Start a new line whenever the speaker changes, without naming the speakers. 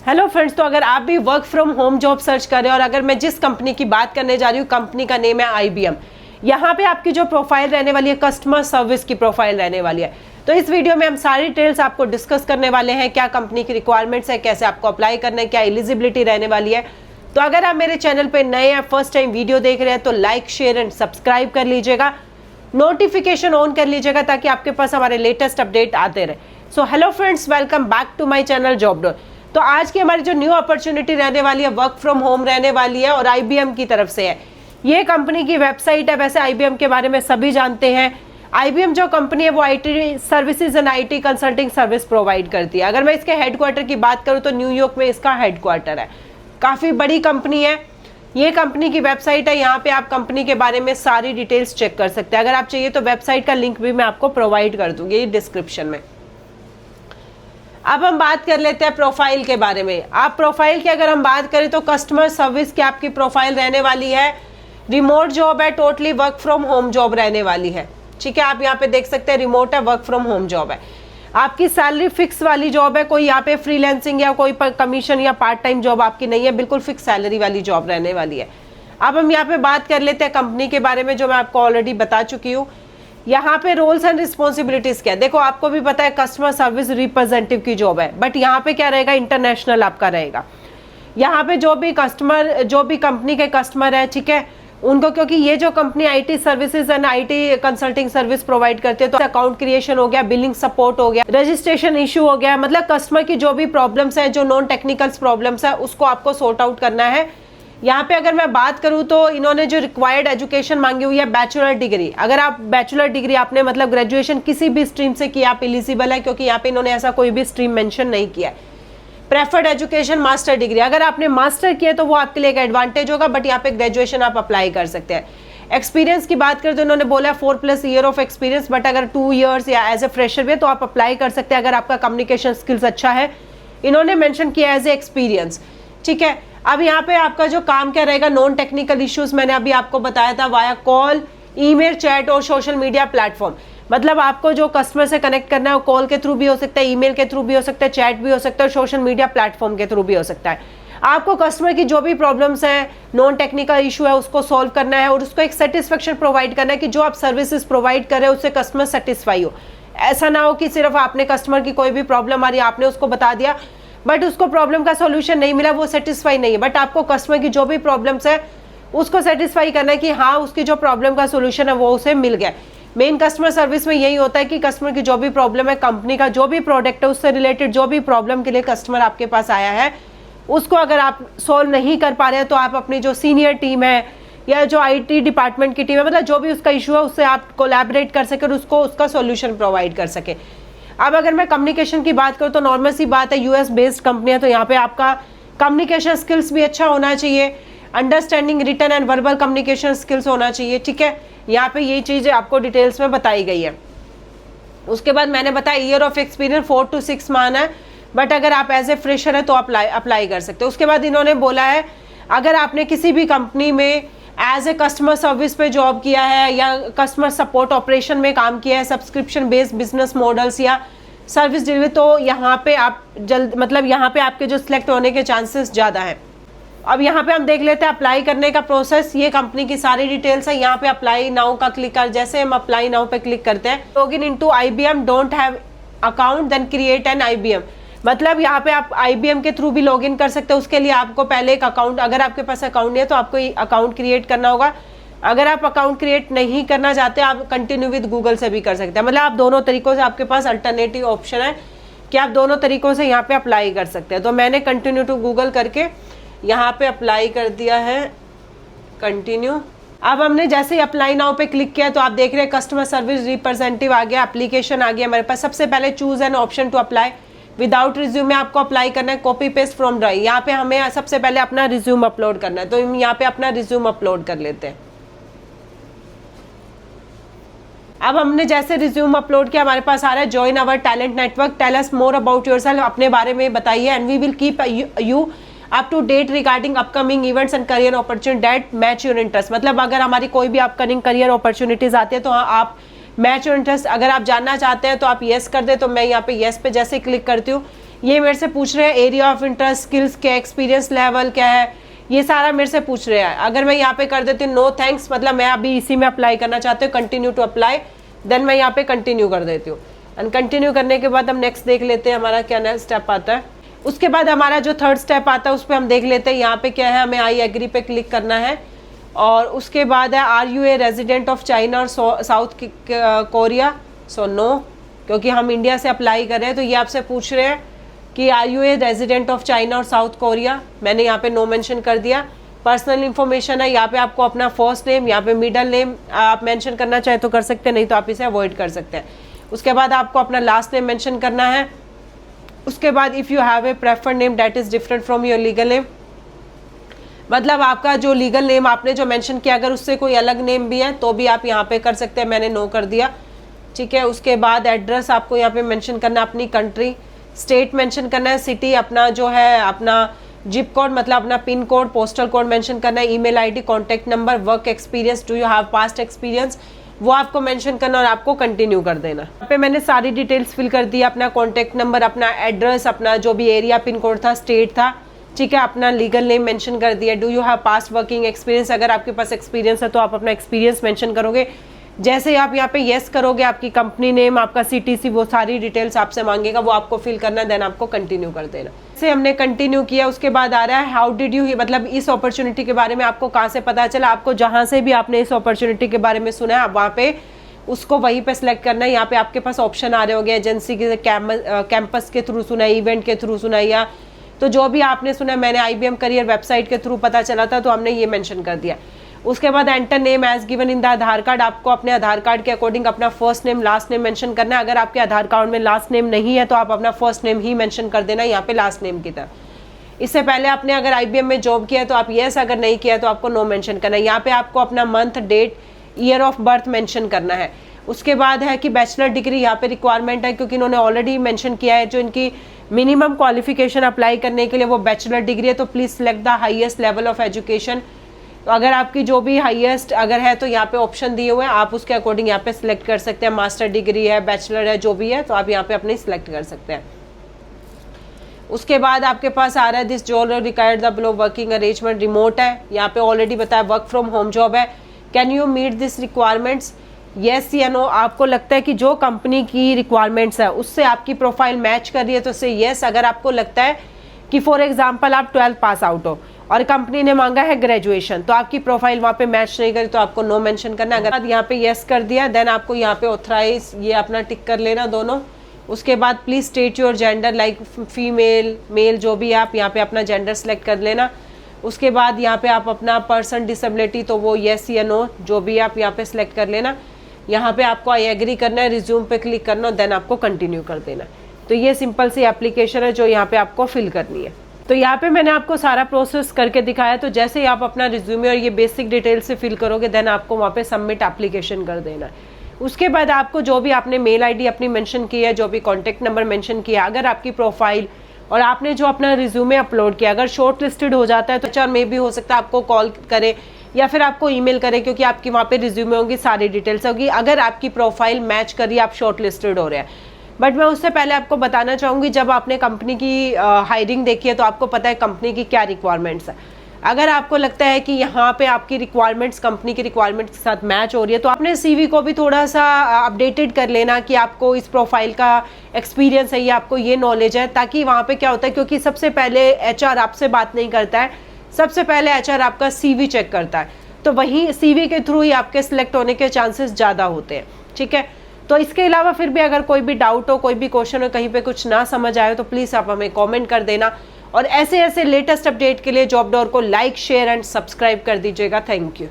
Hello friends, तो अगर आप भी work from home job search कर रहे हो और अगर मैं जिस कंपनी की बात करने जा रही हूँ, कंपनी का नेम है IBM। यहाँ पे आपकी जो प्रोफाइल रहने वाली है, कस्टमर सर्विस की प्रोफाइल रहने वाली है। तो इस वीडियो में हम सारी डिटेल्स आपको डिस्कस करने वाले हैं, क्या कंपनी की रिक्वायरमेंट्स है, कैसे आपको अप्लाई करना है, क्या एलिजिबिलिटी रहने वाली है। तो अगर आप मेरे चैनल पर नए हैं, फर्स्ट टाइम वीडियो देख रहे हैं, तो लाइक शेयर एंड सब्सक्राइब कर लीजिएगा, नोटिफिकेशन ऑन कर लीजिएगा ताकि आपके पास हमारे लेटेस्ट अपडेट आते रहे। So hello friends, welcome back to my channel Jobdoor. तो आज की हमारी जो न्यू अपॉर्चुनिटी रहने वाली है, वर्क फ्रॉम होम रहने वाली है और IBM की तरफ से है। ये कंपनी की वेबसाइट है। वैसे IBM के बारे में सभी जानते हैं। IBM जो कंपनी है वो IT services and IT consulting service provide करती है। अगर मैं इसके हेडक्वार्टर की बात करूँ तो न्यूयॉर्क में इसका हेडक्वार्टर है। काफ़ी बड़ी कंपनी है। ये कंपनी की वेबसाइट है। यहाँ पे आप कंपनी के बारे में सारी डिटेल्स चेक कर सकते हैं। अगर आप चाहिए तो वेबसाइट का लिंक भी मैं आपको प्रोवाइड कर दूंगी डिस्क्रिप्शन में। अब हम बात कर लेते हैं प्रोफाइल के बारे में। आप प्रोफाइल की अगर हम बात करें तो कस्टमर सर्विस की आपकी प्रोफाइल रहने वाली है। रिमोट जॉब है, totally work from home job रहने वाली है। ठीक है, आप यहाँ पे देख सकते हैं रिमोट है, वर्क फ्रॉम होम जॉब है। आपकी सैलरी फिक्स वाली जॉब है। कोई यहाँ पे फ्रीलांसिंग या कोई कमीशन या पार्ट टाइम जॉब आपकी नहीं है, बिल्कुल फिक्स सैलरी वाली जॉब रहने वाली है। अब हम यहाँ पे बात कर लेते हैं कंपनी के बारे में, जो मैं आपको ऑलरेडी बता चुकी हूँ। यहाँ पे रोल्स एंड रिस्पॉन्सिबिलिटीज क्या है, देखो आपको भी पता है कस्टमर सर्विस रिप्रेजेंटेटिव की जॉब है, बट यहाँ पे क्या रहेगा, इंटरनेशनल आपका रहेगा। यहाँ पे जो भी कंपनी के कस्टमर है, ठीक है, उनको, क्योंकि ये जो company IT services and IT consulting service provide करती है, तो अकाउंट क्रिएशन हो गया, बिलिंग सपोर्ट हो गया, रजिस्ट्रेशन इशू हो गया, मतलब कस्टमर की जो भी प्रॉब्लम्स है, जो नॉन टेक्निकल प्रॉब्लम्स है, उसको आपको सॉर्ट आउट करना है। यहाँ पे अगर मैं बात करूँ तो इन्होंने जो रिक्वायर्ड एजुकेशन मांगी हुई है, बैचलर डिग्री। अगर आप बैचलर डिग्री आपने मतलब ग्रेजुएशन किसी भी स्ट्रीम से किया, आप एलिजिबल है, क्योंकि यहाँ पे इन्होंने ऐसा कोई भी स्ट्रीम मेंशन नहीं किया है। प्रेफर्ड एजुकेशन मास्टर डिग्री, अगर आपने मास्टर किया तो वो आपके लिए एक एडवांटेज होगा, बट यहाँ पे ग्रेजुएशन आप अप्लाई कर सकते हैं। एक्सपीरियंस की बात करें तो इन्होंने बोला 4+ ईयर ऑफ एक्सपीरियंस, बट अगर 2 ईयर्स या एज ए फ्रेशर भी है तो आप अप्लाई कर सकते हैं अगर आपका कम्युनिकेशन स्किल्स अच्छा है। इन्होंने मेंशन किया एज ए एक्सपीरियंस। ठीक है, अब यहाँ पे आपका जो काम क्या रहेगा, नॉन टेक्निकल इश्यूज मैंने अभी आपको बताया था, वाया कॉल, ईमेल, चैट और सोशल मीडिया प्लेटफॉर्म। मतलब आपको जो कस्टमर से कनेक्ट करना है वो कॉल के थ्रू भी हो सकता है, ईमेल के थ्रू भी हो सकता है, चैट भी हो सकता है, सोशल मीडिया प्लेटफॉर्म के थ्रू भी हो सकता है। आपको कस्टमर की जो भी प्रॉब्लम्स है, नॉन टेक्निकल इशू है, उसको सॉल्व करना है और उसको एक सेटिस्फेक्शन प्रोवाइड करना है कि जो आप सर्विसेज प्रोवाइड कर रहे हो उससे कस्टमर सेटिस्फाई हो। ऐसा ना हो कि सिर्फ आपने कस्टमर की कोई भी प्रॉब्लम आ रही है, आपने उसको बता दिया, बट उसको प्रॉब्लम का सॉल्यूशन नहीं मिला, वो सेटिस्फाई नहीं है। बट आपको कस्टमर की जो भी प्रॉब्लम्स है उसको सेटिस्फाई करना है कि हाँ, उसकी जो प्रॉब्लम का सॉल्यूशन है वो उसे मिल गया। मेन कस्टमर सर्विस में यही होता है कि कस्टमर की जो भी प्रॉब्लम है, कंपनी का जो भी प्रोडक्ट है, उससे रिलेटेड जो भी प्रॉब्लम के लिए कस्टमर आपके पास आया है, उसको अगर आप सॉल्व नहीं कर पा रहे हैं तो आप अपनी जो सीनियर टीम है या जो IT डिपार्टमेंट की टीम है, मतलब जो भी उसका इशू है, उससे आप कोलैबोरेट कर सके और उसका सॉल्यूशन प्रोवाइड कर सके। अब अगर मैं कम्युनिकेशन की बात करूँ तो नॉर्मल सी बात है, US बेस्ड कंपनी है, तो यहाँ पे आपका कम्युनिकेशन स्किल्स भी अच्छा होना चाहिए, understanding written and verbal communication skills होना चाहिए। ठीक है, यहाँ पे ये चीज़ें आपको डिटेल्स में बताई गई है। उसके बाद मैंने बताया year of experience 4 to 6 month है, बट अगर आप एज ए फ्रेशर है तो अप्लाई कर सकते हो। उसके बाद इन्होंने बोला है अगर आपने किसी भी कंपनी में एज ए कस्टमर सर्विस पे जॉब किया है या कस्टमर सपोर्ट ऑपरेशन में काम किया है, सब्सक्रिप्शन बेस्ड बिजनेस मॉडल्स या सर्विस डिलीवरी, तो यहाँ पे आप यहाँ पे आपके जो सिलेक्ट होने के चांसेस ज़्यादा हैं। अब यहाँ पे हम देख लेते हैं अप्लाई करने का प्रोसेस। ये कंपनी की सारी डिटेल्स है। यहाँ पे अप्लाई नाउ का क्लिक कर, जैसे हम अप्लाई नाउ पे क्लिक करते हैं, login into IBM, don't have account then create an IBM। मतलब यहाँ पे आप IBM के थ्रू भी लॉगिन कर सकते हो। उसके लिए आपको पहले एक अकाउंट, अगर आपके पास अकाउंट नहीं है तो आपको अकाउंट क्रिएट करना होगा। अगर आप अकाउंट क्रिएट नहीं करना चाहते, आप कंटिन्यू विद गूगल से भी कर सकते हैं। मतलब आप दोनों तरीकों से, आपके पास अल्टरनेटिव ऑप्शन है कि आप दोनों तरीकों से यहाँ पे अप्लाई कर सकते हैं। तो मैंने कंटिन्यू टू गूगल करके यहाँ पे अप्लाई कर दिया है, कंटिन्यू। अब हमने जैसे ही अप्लाई नाउ पे क्लिक किया तो आप देख रहे हैं कस्टमर सर्विस रिप्रेजेंटेटिव आ गया, एप्लीकेशन आ गया हमारे पास। सबसे पहले choose an option to apply without resume में आपको अप्लाई करना है, कॉपी पेस्ट फ्रॉम ड्राइव। यहाँ पे हमें सबसे पहले अपना रिज्यूम अपलोड करना है, तो हम यहाँ पे अपना रिज्यूम अपलोड कर लेते हैं। अब हमने जैसे रिज्यूम अपलोड किया, हमारे पास आ रहा है join our talent network, tell us more about yourself, अपने बारे में बताइए, and we will keep you up to date regarding upcoming events and career opportunity that match your interest. मतलब अगर हमारी कोई भी अपकमिंग करियर अपॉर्चुनिटीज आती है तो आप मैच योर इंटरेस्ट, अगर आप जानना चाहते हैं तो आप येस कर दे। तो मैं यहाँ पे येस पे जैसे क्लिक करती हूँ, ये मेरे से पूछ रहे हैं एरिया ऑफ इंटरेस्ट, स्किल्स क्या, एक्सपीरियंस लेवल क्या है, ये सारा मेरे से पूछ रहे हैं। अगर मैं यहाँ पे कर देती हूँ नो थैंक्स, मतलब मैं अभी इसी में अप्लाई करना चाहती हूँ, कंटिन्यू टू अप्लाई, देन मैं यहाँ पे कंटिन्यू कर देती हूँ। एंड कंटिन्यू करने के बाद हम नेक्स्ट देख लेते हैं हमारा क्या नेक्स्ट स्टेप आता है। उसके बाद हमारा जो थर्ड स्टेप आता है उस पर हम देख लेते हैं। यहाँ पे क्या है, हमें आई एग्री पे क्लिक करना है और उसके बाद है are you a resident of China और साउथ कोरिया, सो नो, क्योंकि हम इंडिया से अप्लाई कर रहे हैं तो ये आपसे पूछ रहे हैं कि are you a resident of China और साउथ कोरिया, मैंने यहाँ पे नो मेंशन कर दिया। पर्सनल इन्फॉर्मेशन है, यहाँ पे आपको अपना फर्स्ट नेम, यहाँ पे मिडल नेम आप मेंशन करना चाहे तो कर सकते हैं, नहीं तो आप इसे अवॉइड कर सकते हैं। उसके बाद आपको अपना लास्ट नेम मेंशन करना है। उसके बाद if you have a preferred name that is different from your legal name, मतलब आपका जो लीगल नेम आपने जो मेंशन किया अगर उससे कोई अलग नेम भी है तो भी आप यहाँ पे कर सकते हैं, मैंने नो कर दिया, ठीक है। उसके बाद एड्रेस आपको यहाँ पे मेंशन करना है, अपनी कंट्री, स्टेट मेंशन करना है, सिटी अपना जो है अपना जिप कोड मतलब अपना pin code, postal code mention करना है, email ID, contact number, work experience, do you have past experience, वो आपको मेंशन करना और आपको कंटिन्यू कर देना। यहाँ पे मैंने सारी डिटेल्स फिल कर दी, अपना कॉन्टैक्ट नंबर, अपना एड्रेस, अपना जो भी एरिया पिन कोड था, स्टेट था, ठीक है, अपना लीगल नेम मेंशन कर दिया। Do you have past working experience, अगर आपके पास एक्सपीरियंस है तो आप अपना एक्सपीरियंस मेंशन करोगे। जैसे आप यहाँ पे येस करोगे आपकी कंपनी नेम, आपका सीटीसी, वो सारी डिटेल्स आपसे मांगेगा, वो आपको फिल करना है, देन आपको कंटिन्यू कर देना। से हमने कंटिन्यू किया। उसके बाद आ रहा है हाउ डिड यू, मतलब इस अपॉर्चुनिटी के बारे में आपको कहाँ से पता चला। आपको जहाँ से भी आपने इस अपॉर्चुनिटी के बारे में सुना है आप वहाँ पे उसको वहीं पे सिलेक्ट करना है। यहाँ पे आपके पास ऑप्शन आ रहे होंगे, एजेंसी के कैंपस के थ्रू सुना है, इवेंट के थ्रू सुना है, या तो जो भी आपने सुना। मैंने IBM करियर वेबसाइट के थ्रू पता चला था तो हमने ये मेंशन कर दिया। उसके बाद enter name as given in the Aadhaar card, आपको अपने आधार कार्ड के अकॉर्डिंग अपना first name last name mention करना है। अगर आपके आधार कार्ड में लास्ट नेम नहीं है तो आप अपना फर्स्ट नेम ही मेंशन कर देना यहाँ पे लास्ट नेम की तरह। इससे पहले आपने अगर IBM में जॉब किया है तो आप येस, अगर नहीं किया तो आपको नो मेंशन करना है। यहाँ पे आपको अपना month, date, year of birth mention करना है। उसके बाद है कि बैचलर डिग्री यहाँ पे रिक्वायरमेंट है, क्योंकि इन्होंने ऑलरेडी मेंशन किया है जो इनकी मिनिमम क्वालिफिकेशन अप्लाई करने के लिए वो बैचलर डिग्री है, तो please select the highest level of education. तो अगर आपकी जो भी हाईएस्ट अगर है तो यहाँ पे ऑप्शन दिए हुए हैं, आप उसके अकॉर्डिंग यहाँ पे सिलेक्ट कर सकते हैं। मास्टर डिग्री है, बैचलर है, जो भी है तो आप यहाँ पे अपने सिलेक्ट कर सकते हैं। उसके बाद आपके पास आ रहा है this job required the below working arrangement, remote है, यहाँ पे ऑलरेडी बताया वर्क फ्रॉम होम जॉब है। Can you meet this requirements, yes या नो। आपको लगता है कि जो कंपनी की रिक्वायरमेंट्स है उससे आपकी प्रोफाइल मैच कर रही है तो से येस। अगर आपको लगता है कि फॉर एग्जांपल आप 12th पास आउट हो और कंपनी ने मांगा है ग्रेजुएशन, तो आपकी प्रोफाइल वहाँ पे मैच नहीं करी तो आपको नो मेंशन करना। अगर यहाँ पे येस कर दिया देन आपको यहाँ पे ऑथराइज ये अपना टिक कर लेना दोनों। उसके बाद please state your gender, like female, male, जो भी आप यहाँ पे अपना जेंडर सेलेक्ट कर लेना। उसके बाद यहाँ पे आप अपना पर्सन डिसेबिलिटी, तो वो येस या नो जो भी आप यहाँ पे सिलेक्ट कर लेना। यहाँ पे आपको आई एग्री करना है, रिज्यूम पे क्लिक करना, देन आपको कंटिन्यू कर देना। तो ये सिंपल सी एप्लीकेशन है जो यहाँ पे आपको फिल करनी है। तो यहाँ पे मैंने आपको सारा प्रोसेस करके दिखाया। तो जैसे ही आप अपना रिज्यूमे और ये बेसिक डिटेल से फिल करोगे देन आपको वहाँ पे सबमिट एप्लीकेशन कर देना है। उसके बाद आपको जो भी आपने मेल आईडी अपनी मेंशन की है, जो भी कॉन्टैक्ट नंबर मेंशन किया, अगर आपकी प्रोफाइल और आपने जो अपना रिज्यूमे अपलोड किया अगर शॉर्ट लिस्टेड हो जाता है तो HR में भी हो सकता है आपको कॉल करे या फिर आपको ईमेल करे, क्योंकि आपकी वहाँ पे रिज्यूमे होंगी, सारी डिटेल्स होगी। अगर आपकी प्रोफाइल मैच करी, आप शॉर्ट लिस्टेड हो रहे हैं। बट मैं उससे पहले आपको बताना चाहूँगी, जब आपने कंपनी की हायरिंग देखी है तो आपको पता है कंपनी की क्या रिक्वायरमेंट्स है। अगर आपको लगता है कि यहाँ पे आपकी रिक्वायरमेंट्स कंपनी की रिक्वायरमेंट्स के साथ मैच हो रही है तो अपने CV को भी थोड़ा सा अपडेटेड कर लेना कि आपको इस प्रोफाइल का एक्सपीरियंस है, ये आपको ये नॉलेज है, ताकि वहाँ पे क्या होता है, क्योंकि सबसे पहले HR आपसे बात नहीं करता है, सबसे पहले HR आपका CV चेक करता है, तो वहीं CV के थ्रू ही आपके सिलेक्ट होने के चांसेस ज़्यादा होते हैं, ठीक है। तो इसके अलावा फिर भी अगर कोई भी डाउट हो, कोई भी क्वेश्चन हो, कहीं पे कुछ ना समझ आए तो प्लीज़ आप हमें कमेंट कर देना। और ऐसे ऐसे लेटेस्ट अपडेट के लिए जॉब डोर को लाइक, शेयर एंड सब्सक्राइब कर दीजिएगा। Thank you.